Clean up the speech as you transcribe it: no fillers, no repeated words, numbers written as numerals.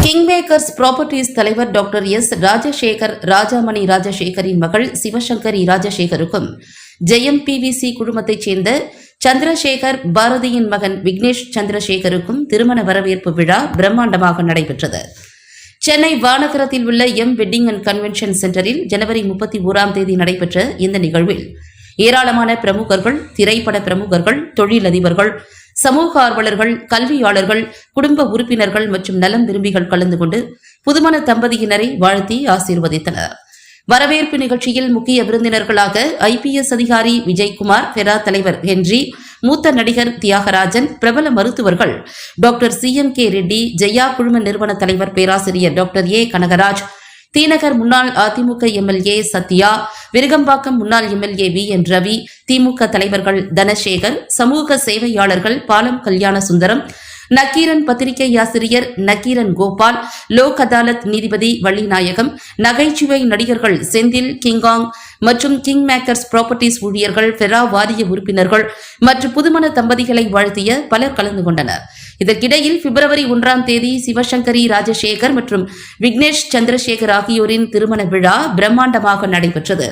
King makers properties தலைவர் doctor S Rajasekar Rajamani ராஜசேகரின் மகள் சிவசங்கரி ராஜசேகருக்கும் ஜெயம் PVC குழுமத்தைச் சேர்ந்த சந்திரசேகர் பாரதியின் மகன் விக்னேஷ் சந்திரசேகருக்கும் திருமண வரவேற்பு விழா பிரம்மாண்டமாக நடைபெற்றது. சென்னை வானகரத்தில் உள்ள வெட்டிங் அண்ட் கன்வென்ஷன் சென்டரில் ஜனவரி 31ஆம் தேதி நடைபெற்ற இந்த நிகழ்வில் ஏராளமான பிரமுகர்கள், திரைப்பட பிரமுகர்கள், தொழிலதிபர்கள், சமூக ஆர்வலர்கள், கல்வியாளர்கள், குடும்ப உறுப்பினர்கள் மற்றும் நலம் விரும்பிகள் கலந்து கொண்டு புதுமண தம்பதியினரை வாழ்த்தி ஆசீர்வதித்தனர். வரவேற்பு நிகழ்ச்சியில் முக்கிய விருந்தினர்களாக IPS அதிகாரி விஜய்குமார், பெரா தலைவர் ஹென்றி, மூத்த நடிகர் தியாகராஜன், பிரபல மருத்துவர்கள் டாக்டர் CMK ரெட்டி, ஜெயா குழும நிறுவன தலைவர் பேராசிரியர் டாக்டர் A கனகராஜ், தீநகர் முன்னாள் அதிமுக MLA சத்யா, விருகம்பாக்கம் முன்னாள் MLA VN ரவி, திமுக தலைவர்கள் தனசேகர், சமூக சேவையாளர்கள் பாலம் கல்யாண சுந்தரம், நக்கீரன் பத்திரிகை ஆசிரியர் நக்கீரன் கோபால், லோக் அதாலத் நீதிபதி வள்ளிநாயகம், நகைச்சுவை நடிகர்கள் செந்தில், கிங்காங் மற்றும் கிங் மேக்கர்ஸ் ப்ராப்பர்ட்டிஸ் ஊழியர்கள், பெரா வாரிய உறுப்பினர்கள் மற்றும் புதுமண தம்பதிகளை வாழ்த்திய பலர் கலந்து கொண்டனர். இதற்கிடையில் பிப்ரவரி 1ஆம் தேதி சிவசங்கரி ராஜசேகர் மற்றும் விக்னேஷ் சந்திரசேகர் ஆகியோரின் திருமண விழா பிரம்மாண்டமாக நடைபெற்றது.